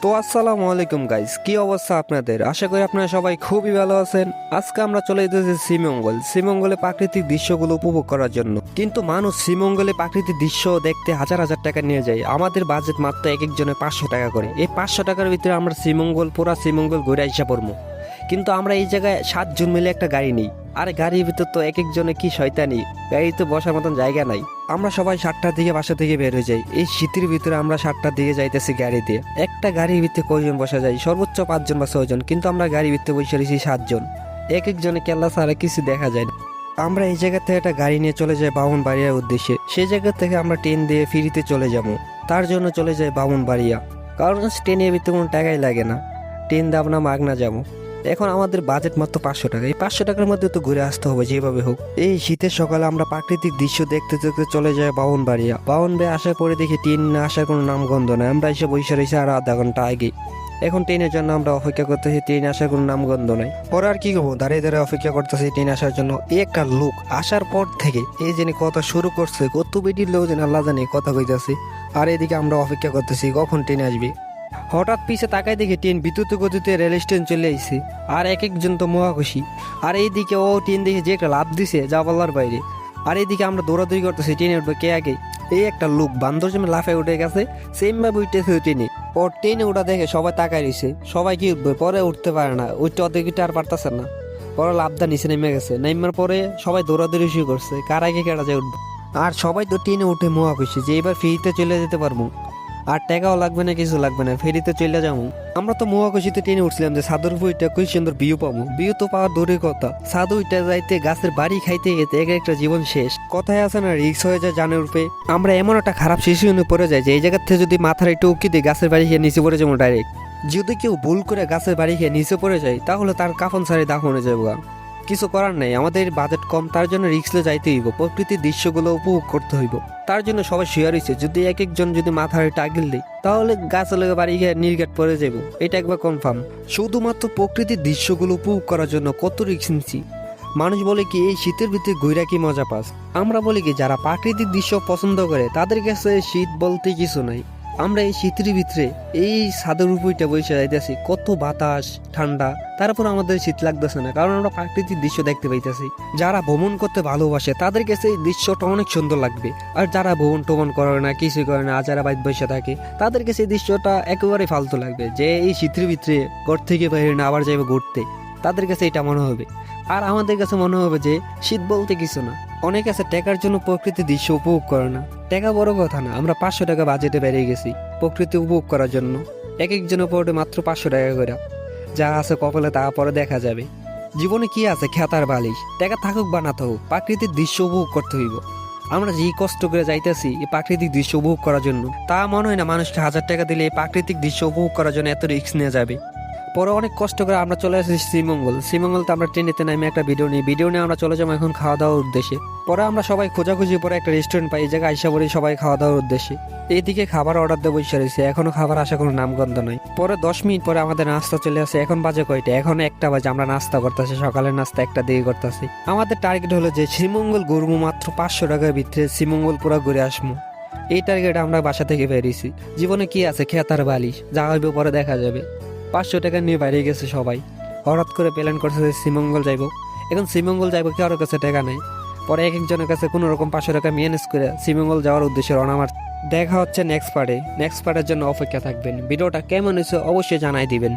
তো আসসালামু আলাইকুম গাইস, কি অবস্থা আপনাদের? আশা করি আপনারা সবাই খুবই ভালো আছেন। আজকে আমরা চলে যেতেছি শ্রীমঙ্গলে প্রাকৃতিক দৃশ্যগুলো উপভোগ করার জন্য। কিন্তু মানুষ শ্রীমঙ্গলে প্রাকৃতিক দৃশ্য দেখতে হাজার হাজার টাকা নিয়ে যায়। আমাদের বাজেট মাত্র এক একজনের 500 টাকা করে। এই 500 টাকার ভিতরে আমরা পুরা শ্রীমঙ্গল ঘুরে আসা পড়বো। কিন্তু আমরা এই জায়গায় 7 জন মিলে একটা গাড়ি নিই। আর গাড়ির ভিতর তো এক একজনে কি শয়তানি, গাড়িতে বসার মতন জায়গা নাই। আমরা সবাই 7টার দিকে বাসা থেকে বের হয়ে যাই। এই শীতের ভিতরে আমরা 7টার দিকে যাইতেছি গাড়ি দিয়ে। একটা গাড়ির ভিতরে কয়জন বসা যায়? সর্বোচ্চ 5 জন বা 6 জন, কিন্তু আমরা গাড়ির ভিতরে বসে রয়েছি 7 জন। এক একজনে কেল্লা ছাড়া কিছু দেখা যায় না। আমরা এই জায়গা থেকে একটা গাড়ি নিয়ে চলে যাই বামুনবাড়িয়ার উদ্দেশ্যে। সেই জায়গা থেকে আমরা ট্রেন দিয়ে ফিরিতে চলে যাবো। তার জন্য চলে যাই বামুনবাড়িয়া, কারণ ট্রেনের ভিতরে কোনো টাকাই লাগে না। ট্রেন দিয়ে আমরা মাগনা যাবো। এখন আমাদের বাজেট মাত্র 500 টাকা। এই 500 টাকার মধ্যে তো ঘুরে আসতে হবে যেভাবে হোক। এই শীতের সকালে আমরা প্রাকৃতিক দৃশ্য দেখতে দেখতে চলে যাই বামুনবাড়িয়া আসার পরে দেখি ট্রেন না আসার কোনো নামগন্ধ নাই। আমরা এসে বসে রয়েছি আর আধা ঘন্টা আগে। এখন ট্রেনের জন্য আমরা অপেক্ষা করতেছি, ট্রেন আসার কোনো নামগন্ধ নাই। পরে আর কি করবো, দাঁড়িয়ে দাঁড়িয়ে অপেক্ষা করতেছি ট্রেন আসার জন্য। এই একটা লোক আসার পর থেকে এই জন্য কথা শুরু করছে, কত বেটির লোক যেন আল্লাহ জানে কথা কইতেছে। আর এদিকে আমরা অপেক্ষা করতেছি কখন ট্রেন আসবে। হঠাৎ পিছে তাকায় দেখি ট্রেন বিদ্যুৎ গতিতে রেল স্টেশন চলে আইছে। আর এক একজন তো মহা খুশি। আর এইদিকে ও ট্রেন দেখে যে একটা লাভ দিছে যা বলার বাইরে। আর এইদিকে আমরা দৌড়াদৌড়ি করতেছি ট্রেনে উঠবে কে আগে। এই একটা লোক বান্দর জমে লাফে উঠে গেছে, সেম ভাবে উঠতেছে ট্রেনে। ওর ট্রেনে ওটা দেখে সবাই তাকায় রয়েছে। সবাই কি উঠবে, পরে উঠতে পারে না, উঠতে অর্ধেক আর পারতেছে না। পরে লাভদা নিচে নেমে গেছে। নেমার পরে সবাই দৌড়াদৌড়ি শুরু করছে কার আগে কেটা যায় উঠবে। আর সবাই তো ট্রেনে উঠে মহা খুশি যে এবার ফ্রিতে চলে যেতে পারবো। আর টাকাও লাগবে না, কিছু লাগবে না, ফেরিতে চলে যাবো। আমরা তো মহাকুশিতে ট্রেনে উঠছিলাম যে সাদুর উপরটা খুব সুন্দর ভিউ পাবো। ভিউ তো পাওয়ার দূরের কথা, সাদু উইটা যাইতে গাছের বাড়ি খাইতে গেতে এক একটা জীবন শেষ। কথায় আছে না, রিক্স হয়ে যায় জানের উপরে। আমরা এমন একটা খারাপ সিচুয়েশনে পড়ে যাই যে এই জায়গার থেকে যদি মাথার একটু উকি দিয়ে গাছের বাড়ি খেয়ে নিচে পড়ে যাবো ডাইরেক্ট। যদি কেউ ভুল করে গাছের বাড়ি খেয়ে নিচে পড়ে যায় তাহলে তার কাফন সারি দাফন হয়ে যাবো। কিছু করার নেই, আমাদের বাজেট কম, তার জন্য রিক্সলে যাইতে হইব, প্রকৃতির দৃশ্যগুলো উপভোগ করতে হইব। তার জন্য সবাই শেয়ার হয়েছে, যদি এক একজন যদি মাথায় টাগিল দেয় তাহলে গাছ লেগে বাড়ি গিয়ে নির্ঘাট পড়ে যাব, এটা একবার কনফার্ম। শুধুমাত্র প্রকৃতির দৃশ্যগুলো উপভোগ করার জন্য কত রিক্স নিচ্ছি। মানুষ বলে কি এই শীতের ভিতরে ঘুরা কি মজা পাস। আমরা বলি কি যারা প্রাকৃতিক দৃশ্য পছন্দ করে তাদের কাছে শীত বলতে কিছু নাই। আমরা এই শীতের ভিতরে এই ছাদের উপরটা বসে যাইতেছি, কত বাতাস ঠান্ডা, তারপর আমাদের শীত লাগতেছে না, কারণ আমরা প্রাকৃতিক দৃশ্য দেখতে পাইতেছি। যারা ভ্রমণ করতে ভালোবাসে তাদের কাছে এই দৃশ্যটা অনেক সুন্দর লাগবে। আর যারা ভ্রমণ টমন করে না, কিছুই করে না, যারা বাইরে বসে থাকে তাদের কাছে এই দৃশ্যটা একেবারে ফালতু লাগবে। যে এই শীতের ভিতরে ঘর থেকে বাইরে না আবার যাইবে ঘুরতে, তাদের কাছে এটা মনে হবে। আর আমাদের কাছে মনে হবে যে শীত বলতে কিছু না। অনেক আছে টাকার জন্য প্রকৃতির দৃশ্য উপভোগ করে না। টাকা বড় কথা না, আমরা 500 টাকা বাজেটে বেরিয়ে গেছি প্রকৃতি উপভোগ করার জন্য। এক একজনের পড়ে মাত্র 500 টাকা করে। যা আছে কপালে তা পরে দেখা যাবে। জীবনে কি আছে খেতার বালিশ, টাকা থাকুক বা না থাকুক, প্রাকৃতিক দৃশ্য উপভোগ করতে হইব। আমরা যে কষ্ট করে যাইতেছি এই প্রাকৃতিক দৃশ্য উপভোগ করার জন্য, তা মনে হয় না মানুষকে 1000 টাকা দিলে এই প্রাকৃতিক দৃশ্য উপভোগ করার জন্য এত রিস্ক নিয়ে যাবে। পরে অনেক কষ্ট করে আমরা চলে আসি শ্রীমঙ্গলতে। আমরা ট্রেনেতে নামে একটা ভিডিও নিয়ে আমরা চলে যাবো এখন খাওয়া দাওয়ার উদ্দেশ্যে। পরে আমরা সবাই খোঁজাখুঁজি পরে একটা রেস্টুরেন্ট পাই, এই জায়গায় আইসা পড়ি সবাই খাওয়া দাওয়ার উদ্দেশ্যে। এইদিকে খাবার অর্ডার দিয়ে বসে রয়েছে, এখনো খাবার আসা কোনো নামগন্ধ নয়। পরে 10 মিনিট পরে আমাদের নাস্তা চলে আসে। এখন বাজে কয়টা? এখন 1টা বাজে। আমরা নাস্তা করতেছি, সকালের নাস্তা 1টা দিকে করতেছি। আমাদের টার্গেট হলো যে শ্রীমঙ্গল ঘুরবো মাত্র 500 টাকার ভিতরে, শ্রীমঙ্গল পুরো ঘুরে আসবো। এই টার্গেট আমরা বাসা থেকে বেরিয়েছি। জীবনে কি আছে খেতার বালিশ, যা হইবে পরে দেখা যাবে। 500 টাকা নিয়ে বাইরে গেছে সবাই। হঠাৎ করে প্ল্যান করছে শ্রীমঙ্গল যাইব। এখন শ্রীমঙ্গল যাইব, কারোর কাছে টাকা নেই। পরে এক একজনের কাছে কোনো রকম 500 টাকা ম্যানেজ করে শ্রীমঙ্গল যাওয়ার উদ্দেশ্যে রওনা মার। দেখা হচ্ছে নেক্সট পার্টের জন্য অপেক্ষা থাকবেন। ভিডিওটা কেমন হয়েছে অবশ্যই জানাই দিবেন।